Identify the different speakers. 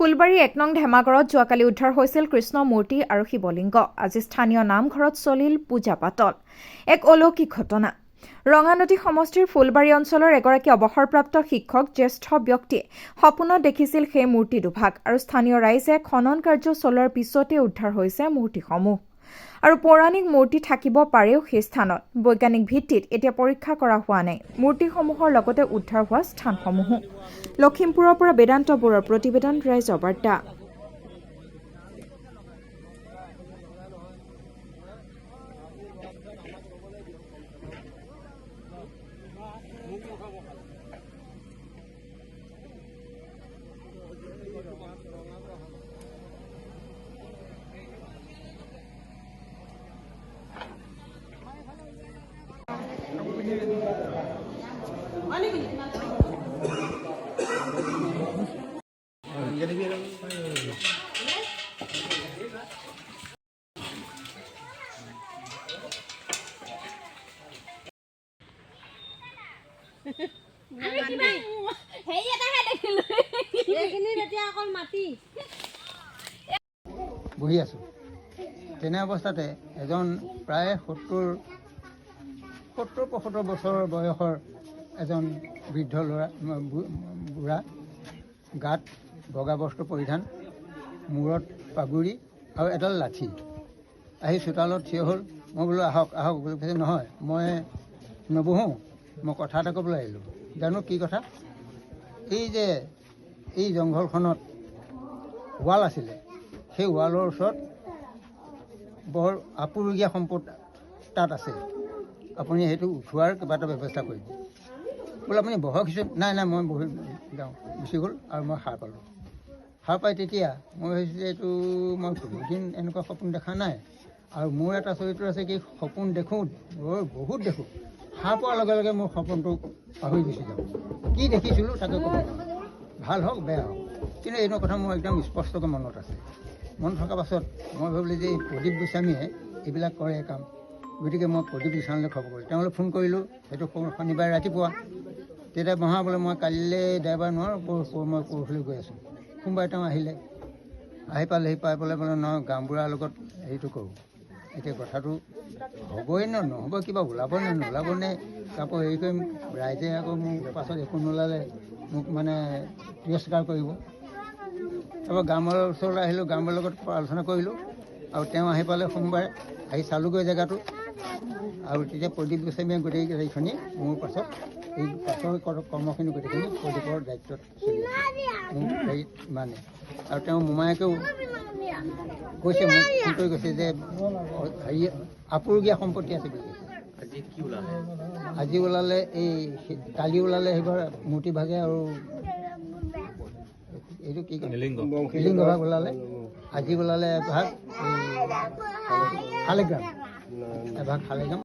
Speaker 1: ফুলবাৰী ১ নং ধেমাগড়ত যোৱাকালি উদ্ধাৰ হৈছিল কৃষ্ণ মূৰ্তি আৰু শিৱলিংগ। আজি স্থানীয় নামঘৰত চলিল পূজা পাতল। এক অলৌকিক ঘটনা। ৰঙানদী সমষ্টিৰ ফুলবাৰী অঞ্চলৰ এগৰাকী অৱসৰপ্ৰাপ্ত শিক্ষক জ্যেষ্ঠ ব্যক্তিয়ে সপোনত দেখিছিল সেই মূৰ্তি দুভাগ আৰু স্থানীয় ৰাইজে খনন কাৰ্য চলোৱাৰ পিছতে উদ্ধাৰ হৈছে মূৰ্তিসমূহ। আৰু পৌৰাণিক মূৰ্তি থাকিব পাৰেও সেই স্থানত। বৈজ্ঞানিক ভিত্তিত এতিয়া পৰীক্ষা কৰা হোৱা নাই মূৰ্তিসমূহৰ লগতে উদ্ধাৰ হোৱা স্থানসমূহো। লখিমপুৰৰ পৰা বেদান্ত বৰুৱাৰ প্ৰতিবেদন, ৰাইজৰ বাৰ্তা।
Speaker 2: বহি আছো তেনে অৱস্থাতে এজন প্ৰায় ৭০-৭৫ বছৰৰ বয়সৰ এজন বৃদ্ধ ল'ৰা বুঢ়া, গাত বগা বস্ত্ৰ পৰিধান, মূৰত পাগুৰি আৰু এডাল লাঠি আহি চোতালত থিয় হ'ল। মই বোলো আহক আহক বুলি কৈছে, নহয় মই নবহোঁ, মই কথা এটা ক'বলৈ আহিলোঁ। জানো কি কথা? এই জংঘলখনত ৱাল আছিলে, সেই ৱালৰ ওচৰত বৰ আপুৰুগীয়া সম্পদ তাত আছে, আপুনি সেইটো উঠোৱাৰ কিবা এটা ব্যৱস্থা কৰিব। বোলে আপুনি বহক কিছু। নাই মই বহি যাওঁ, গুচি গ'ল আৰু মই সাৰ পালোঁ। সাৰ পাই তেতিয়া মই ভাবিছোঁ যে এইটো মই কোনোদিন এনেকুৱা সপোন দেখা নাই। আৰু মোৰ এটা চৰিত্ৰ আছে কি, সপোন দেখোঁ বহুত দেখোঁ, সাৰ পোৱাৰ লগে লগে মোৰ সপোনটো পাহৰি গুচি যাওঁ। কি দেখিছিলোঁ তাকে ক'ব, ভাল হওক বেয়া হওক, কিন্তু এইটো কথা মোৰ একদম স্পষ্টকৈ মনত আছে। মনত থকাৰ পাছত মই ভাবিলোঁ যে এই প্ৰদীপ গোস্বামীয়ে এইবিলাক কৰে কাম, গতিকে মই প্ৰদীপ গোস্বামীলৈ খবৰ কৰিলোঁ। তেওঁলৈ ফোন কৰিলোঁ, সেইটো শনিবাৰে ৰাতিপুৱা। তেতিয়া মহা বোলে মই কালিলৈ দেওবাৰ নোৱাৰোঁ, মই পৰহিলৈ গৈ আছোঁ। সোমবাৰে তেওঁ আহি পালেহি, পাই পেলাই বোলে নহয় গাঁওবুঢ়াৰ লগত হেৰিটো কৰোঁ। এতিয়া কথাটো হ'বই নহ'ব, কিবা ওলাব নে নোলাব নে আকৌ হেৰি কৰিম, ৰাইজে আকৌ মোৰ পাছত একো নোলালে মোক মানে তিৰস্কাৰ কৰিব। তাৰপৰা গাঁওবুঢ়াৰ ওচৰলৈ আহিলোঁ, গাঁওবুঢ়াৰ লগত আলোচনা কৰিলোঁ আৰু তেওঁ আহি পালে সোমবাৰে। আহি চালোঁগৈ জেগাটো, আৰু তেতিয়া প্ৰদীপ গোস্বামীয়ে গোটেই হেৰিখিনি মোৰ পাছত এই পাছৰ কৰ্মখিনি গোটেইখিনি প্ৰদীপৰ দায়িত্বত চলি আছে, মোৰ হেৰিত মানে। আৰু তেওঁ মোমায়েকেও কৈছে, মোক ফোন কৰি কৈছে যে হেৰি আপুৰুগীয়া সম্পত্তি আছে বুলি কৈছে। আজি ওলালে, কালি ওলালে সেইবাৰ মূৰ্তি ভাগে আৰু এইটো কি কয় লিংগ ভাগ ওলালে। আজি ওলালে এভাগ শালিগ্ৰাম, এভাগ শালিগ্ৰাম।